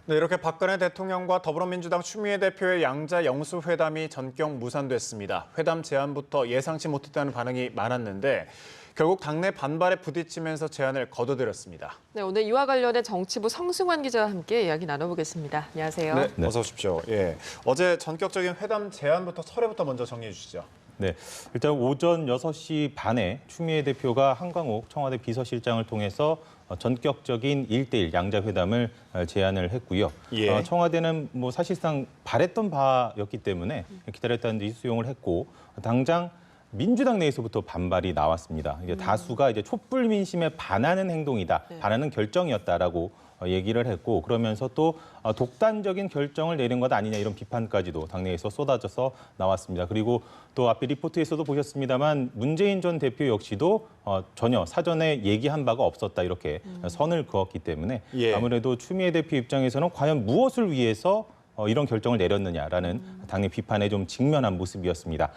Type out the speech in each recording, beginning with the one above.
네, 이렇게 박근혜 대통령과 더불어민주당 추미애 대표의 양자 영수회담이 전격 무산됐습니다. 회담 제안부터 예상치 못했다는 반응이 많았는데 결국 당내 반발에 부딪히면서 제안을 거둬들였습니다. 네, 오늘 이와 관련해 정치부 성승환 기자와 함께 이야기 나눠보겠습니다. 안녕하세요. 네, 어서 오십시오. 예, 어제 전격적인 회담 제안부터 설회부터 먼저 정리해 주시죠. 네, 일단 오전 6시 반에 추미애 대표가 한광욱 청와대 비서실장을 통해서 전격적인 1대1 양자회담을 제안을 했고요. 예. 청와대는 뭐 사실상 바랬던 바였기 때문에 기다렸다는 듯이 수용을 했고 당장 민주당 내에서부터 반발이 나왔습니다. 이제 다수가 이제 촛불 민심에 반하는 행동이다, 반하는 결정이었다라고 얘기를 했고 그러면서 또 독단적인 결정을 내린 것 아니냐 이런 비판까지도 당내에서 쏟아져서 나왔습니다. 그리고 또 앞에 리포트에서도 보셨습니다만 문재인 전 대표 역시도 전혀 사전에 얘기한 바가 없었다 이렇게 선을 그었기 때문에 예. 아무래도 추미애 대표 입장에서는 과연 무엇을 위해서 이런 결정을 내렸느냐라는 당내 비판에 좀 직면한 모습이었습니다.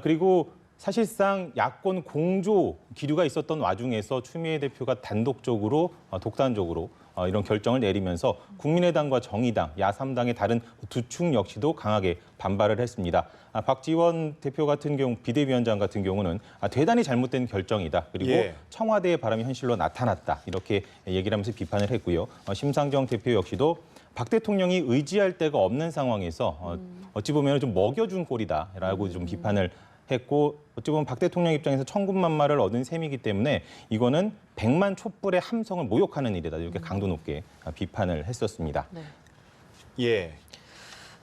그리고 사실상 야권 공조 기류가 있었던 와중에서 추미애 대표가 단독적으로 독단적으로 이런 결정을 내리면서 국민의당과 정의당, 야3당의 다른 두 축 역시도 강하게 반발을 했습니다. 박지원 대표 같은 경우, 비대위원장 같은 경우는 대단히 잘못된 결정이다. 그리고 예. 청와대의 바람이 현실로 나타났다. 이렇게 얘기를 하면서 비판을 했고요. 심상정 대표 역시도 박 대통령이 의지할 데가 없는 상황에서 어찌 보면 좀 먹여준 꼴이다라고 좀 비판을 했고 어찌 보면 박 대통령 입장에서 천군만마를 얻은 셈이기 때문에 이거는 100만 촛불의 함성을 모욕하는 일이다. 이렇게 강도 높게 비판을 했었습니다. 네. 예.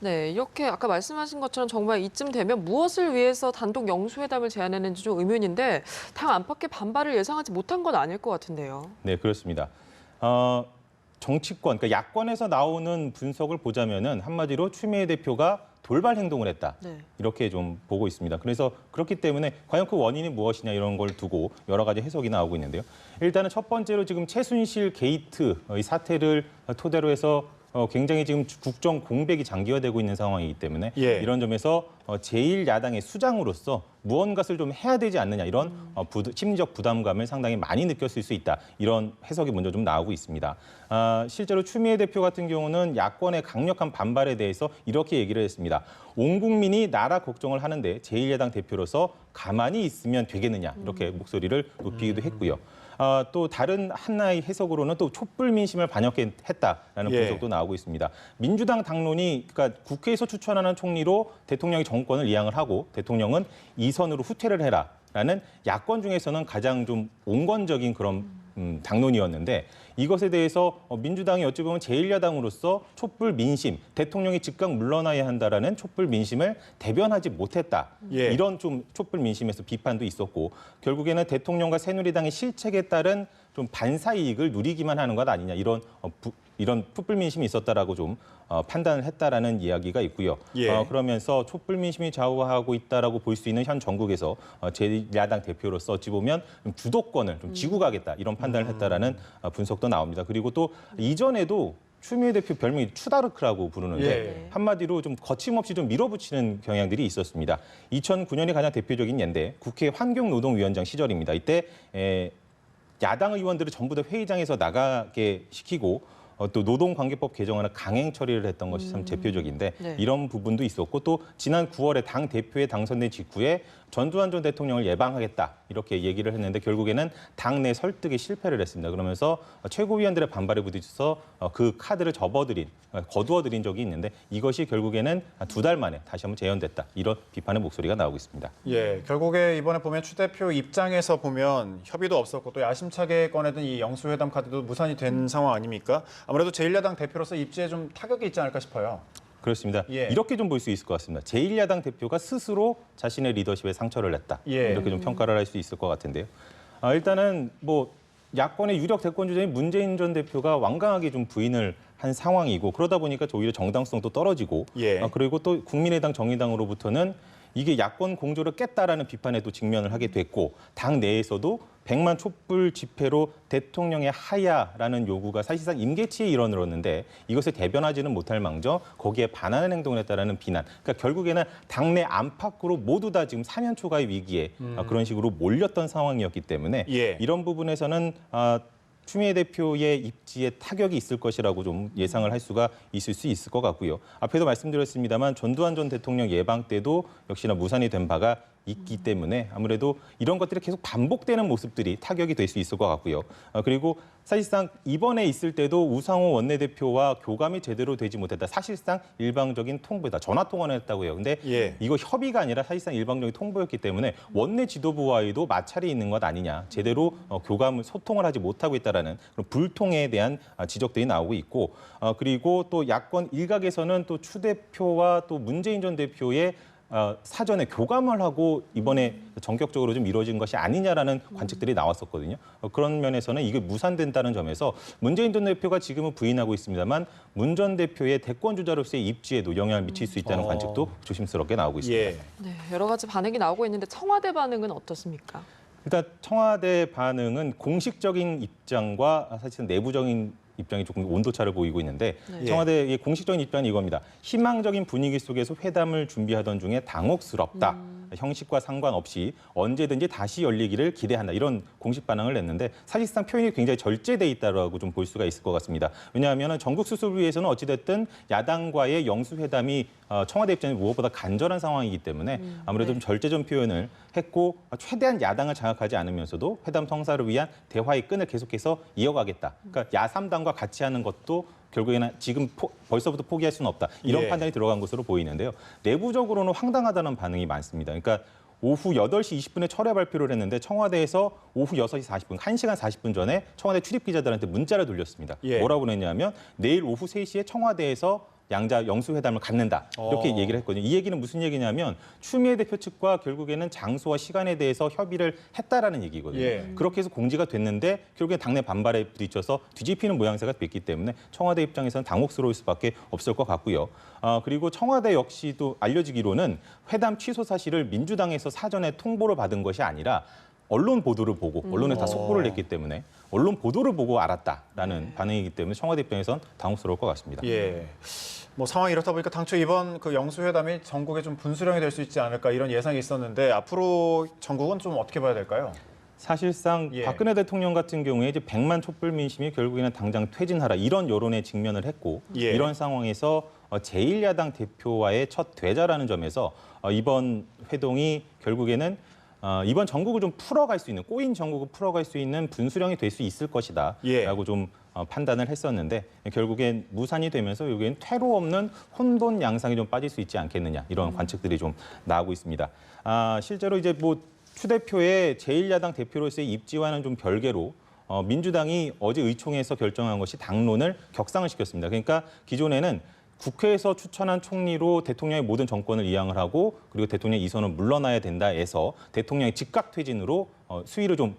네, 이렇게 아까 말씀하신 것처럼 정말 이쯤 되면 무엇을 위해서 단독 영수회담을 제안했는지 좀 의문인데 당 안팎의 반발을 예상하지 못한 건 아닐 것 같은데요. 네, 그렇습니다. 정치권, 그러니까 야권에서 나오는 분석을 보자면은 한마디로 추미애 대표가 돌발 행동을 했다. 네. 이렇게 좀 보고 있습니다. 그래서 그렇기 때문에 과연 그 원인이 무엇이냐 이런 걸 두고 여러 가지 해석이 나오고 있는데요. 일단은 첫 번째로 지금 최순실 게이트 이 사태를 토대로 해서 굉장히 지금 국정 공백이 장기화되고 있는 상황이기 때문에 예. 이런 점에서 제1야당의 수장으로서 무언가를 좀 해야 되지 않느냐 이런 심리적 부담감을 상당히 많이 느꼈을 수 있다. 이런 해석이 먼저 좀 나오고 있습니다. 실제로 추미애 대표 같은 경우는 야권의 강력한 반발에 대해서 이렇게 얘기를 했습니다. 온 국민이 나라 걱정을 하는데 제1야당 대표로서 가만히 있으면 되겠느냐 이렇게 목소리를 높이기도 했고요. 또 다른 하나의 해석으로는 또 촛불 민심을 반영했다라는 예. 분석도 나오고 있습니다. 민주당 당론이 그러니까 국회에서 추천하는 총리로 대통령이 정권을 이양을 하고 대통령은 이선으로 후퇴를 해라라는 야권 중에서는 가장 좀 온건적인 그런 당론이었는데 이것에 대해서 민주당이 어찌 보면 제1야당으로서 촛불 민심, 대통령이 즉각 물러나야 한다라는 촛불 민심을 대변하지 못했다. 예. 이런 좀 촛불 민심에서 비판도 있었고 결국에는 대통령과 새누리당의 실책에 따른 좀 반사 이익을 누리기만 하는 것 아니냐 이런 촛불 민심이 있었다라고 좀 판단을 했다라는 이야기가 있고요. 예. 그러면서 촛불 민심이 좌우하고 있다라고 볼 수 있는 현 정국에서 제1야당 대표로서 어찌 보면 주도권을 좀 쥐고 가겠다 이런 판단을 했다라는 분석도 나옵니다. 그리고 또 이전에도 추미애 대표 별명이 추다르크라고 부르는데 예. 한마디로 좀 거침없이 좀 밀어붙이는 경향들이 있었습니다. 2009년이 가장 대표적인 예인데 국회 환경노동위원장 시절입니다. 이때 야당 의원들을 전부 다 회의장에서 나가게 시키고 또 노동관계법 개정안을 강행 처리를 했던 것이 참 대표적인데 네. 이런 부분도 있었고 또 지난 9월에 당 대표에 당선된 직후에 전두환 전 대통령을 예방하겠다 이렇게 얘기를 했는데 결국에는 당내 설득에 실패를 했습니다. 그러면서 최고위원들의 반발에 부딪혀서 그 카드를 거두어들인 적이 있는데 이것이 결국에는 2달 만에 다시 한번 재연됐다. 이런 비판의 목소리가 나오고 있습니다. 예, 결국에 이번에 보면 추 대표 입장에서 보면 협의도 없었고 또 야심차게 꺼내던 이 영수회담 카드도 무산이 된 상황 아닙니까? 아무래도 제1야당 대표로서 입지에 좀 타격이 있지 않을까 싶어요. 그렇습니다. 예. 이렇게 좀 볼 수 있을 것 같습니다. 제1야당 대표가 스스로 자신의 리더십에 상처를 냈다. 예. 이렇게 좀 평가를 할 수 있을 것 같은데요. 일단은 뭐 야권의 유력 대권 주자인 문재인 전 대표가 완강하게 좀 부인을 한 상황이고 그러다 보니까 오히려 정당성도 떨어지고 예. 그리고 또 국민의당 정의당으로부터는 이게 야권 공조를 깼다라는 비판에도 직면을 하게 됐고 당 내에서도 100만 촛불 집회로 대통령의 하야라는 요구가 사실상 임계치에 이르렀는데 이것을 대변하지는 못할 망정 거기에 반하는 행동을 했다라는 비난. 그러니까 결국에는 당내 안팎으로 모두 다 지금 사면 초과의 위기에 그런 식으로 몰렸던 상황이었기 때문에 예. 이런 부분에서는 추미애 대표의 입지에 타격이 있을 것이라고 좀 예상을 할 수가 있을 수 있을 것 같고요. 앞에도 말씀드렸습니다만 전두환 전 대통령 예방 때도 역시나 무산이 된 바가 있기 때문에 아무래도 이런 것들이 계속 반복되는 모습들이 타격이 될 수 있을 것 같고요. 그리고 사실상 이번에 있을 때도 우상호 원내대표와 교감이 제대로 되지 못했다. 사실상 일방적인 통보다 전화 통화를 했다고 해요. 근데 예. 이거 협의가 아니라 사실상 일방적인 통보였기 때문에 원내 지도부와의도 마찰이 있는 것 아니냐. 제대로 교감을 소통을 하지 못하고 있다라는 그런 불통에 대한 지적들이 나오고 있고 그리고 또 야권 일각에서는 또 추 대표와 또 문재인 전 대표의 사전에 교감을 하고 이번에 전격적으로 좀 이루어진 것이 아니냐라는 관측들이 나왔었거든요. 그런 면에서는 이게 무산된다는 점에서 문재인 전 대표가 지금은 부인하고 있습니다만 문 전 대표의 대권 주자로서의 입지에도 영향을 미칠 수 있다는 관측도 조심스럽게 나오고 있습니다. 예. 네, 여러 가지 반응이 나오고 있는데 청와대 반응은 어떻습니까? 일단 청와대 반응은 공식적인 입장과 사실은 내부적인 입장이 조금 온도차를 보이고 있는데 네. 청와대의 공식적인 입장은 이겁니다. 희망적인 분위기 속에서 회담을 준비하던 중에 당혹스럽다. 형식과 상관없이 언제든지 다시 열리기를 기대한다. 이런 공식 반응을 냈는데 사실상 표현이 굉장히 절제돼 있다고 좀 볼 수가 있을 것 같습니다. 왜냐하면 전국 수습을 위해서는 어찌됐든 야당과의 영수회담이 청와대 입장이 무엇보다 간절한 상황이기 때문에 아무래도 네. 좀 절제적 표현을 했고 최대한 야당을 장악하지 않으면서도 회담 성사를 위한 대화의 끈을 계속해서 이어가겠다. 그러니까 야3당과 같이 하는 것도 결국에는 지금 벌써부터 포기할 수는 없다. 이런 예. 판단이 들어간 것으로 보이는데요. 내부적으로는 황당하다는 반응이 많습니다. 그러니까 오후 8시 20분에 철회 발표를 했는데 청와대에서 오후 6시 40분, 1시간 40분 전에 청와대 출입 기자들한테 문자를 돌렸습니다. 예. 뭐라고 보냈냐면 내일 오후 3시에 청와대에서 양자 영수회담을 갖는다. 이렇게 얘기를 했거든요. 이 얘기는 무슨 얘기냐면 추미애 대표 측과 결국에는 장소와 시간에 대해서 협의를 했다라는 얘기거든요. 예. 그렇게 해서 공지가 됐는데 결국엔 당내 반발에 부딪혀서 뒤집히는 모양새가 됐기 때문에 청와대 입장에서는 당혹스러울 수밖에 없을 것 같고요. 그리고 청와대 역시도 알려지기로는 회담 취소 사실을 민주당에서 사전에 통보를 받은 것이 아니라 언론 보도를 보고 언론에 다 속보를 냈기 때문에 언론 보도를 보고 알았다라는 반응이기 때문에 청와대 입장에선 당혹스러울 것 같습니다. 예. 뭐 상황이 이렇다 보니까 당초 이번 그 영수회담이 전국에 좀 분수령이 될 수 있지 않을까 이런 예상이 있었는데 앞으로 전국은 좀 어떻게 봐야 될까요? 사실상 예. 박근혜 대통령 같은 경우에 이제 100만 촛불 민심이 결국에는 당장 퇴진하라 이런 여론에 직면을 했고 예. 이런 상황에서 제1야당 대표와의 첫 대자라는 점에서 이번 회동이 결국에는 이번 전국을 좀 풀어갈 수 있는 꼬인 전국을 풀어갈 수 있는 분수령이 될 수 있을 것이다라고 예. 좀 판단을 했었는데 결국엔 무산이 되면서 여기엔 퇴로 없는 혼돈 양상이 좀 빠질 수 있지 않겠느냐 이런 관측들이 좀 나오고 있습니다. 실제로 이제 뭐 추 대표의 제1야당 대표로서의 입지와는 좀 별개로 민주당이 어제 의총에서 결정한 것이 당론을 격상을 시켰습니다. 그러니까 기존에는 국회에서 추천한 총리로 대통령의 모든 정권을 이양을 하고 그리고 대통령의 이선은 물러나야 된다 해서 대통령의 즉각 퇴진으로 수위를 좀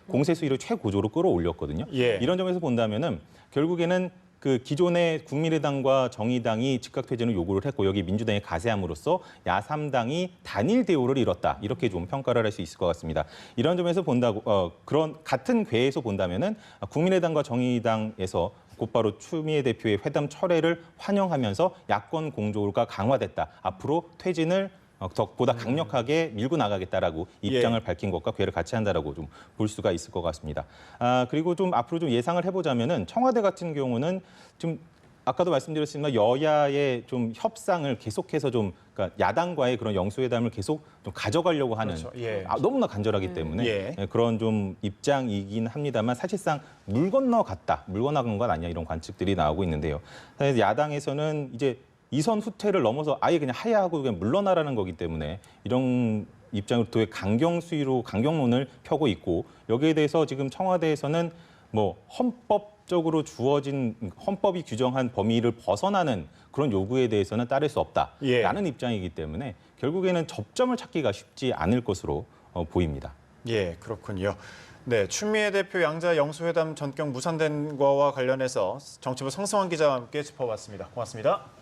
공세 수위를 최고조로 끌어올렸거든요. 예. 이런 점에서 본다면은 결국에는 그 기존의 국민의당과 정의당이 즉각 퇴진을 요구를 했고 여기 민주당이 가세함으로써 야3당이 단일 대우를 이뤘다 이렇게 좀 평가를 할 수 있을 것 같습니다. 이런 점에서 본다고 그런 같은 궤에서 본다면은 국민의당과 정의당에서 곧바로 추미애 대표의 회담 철회를 환영하면서 야권 공조가 강화됐다. 앞으로 퇴진을 보다 강력하게 밀고 나가겠다라고 입장을 밝힌 것과 궤를 같이 한다라고 좀 볼 수가 있을 것 같습니다. 그리고 좀 앞으로 좀 예상을 해보자면은 청와대 같은 경우는 좀 아까도 말씀드렸지만 여야의 좀 협상을 계속해서 좀 그러니까 야당과의 그런 영수회담을 계속 좀 가져가려고 하는 그렇죠. 예. 너무나 간절하기 때문에 예. 그런 좀 입장이긴 합니다만 사실상 물 건너갔다, 물 건너간 건 아니야 이런 관측들이 나오고 있는데요. 사실 야당에서는 이제 이선 후퇴를 넘어서 아예 그냥 하야하고 그냥 물러나라는 거기 때문에 이런 입장으로 도의 강경론을 펴고 있고 여기에 대해서 지금 청와대에서는 뭐 헌법적으로 주어진 헌법이 규정한 범위를 벗어나는 그런 요구에 대해서는 따를 수 없다라는 예. 입장이기 때문에 결국에는 접점을 찾기가 쉽지 않을 것으로 보입니다. 예, 그렇군요. 네, 추미애 대표 양자 영수회담 전격 무산된 거와 관련해서 정치부 성승환 기자와 함께 짚어봤습니다. 고맙습니다.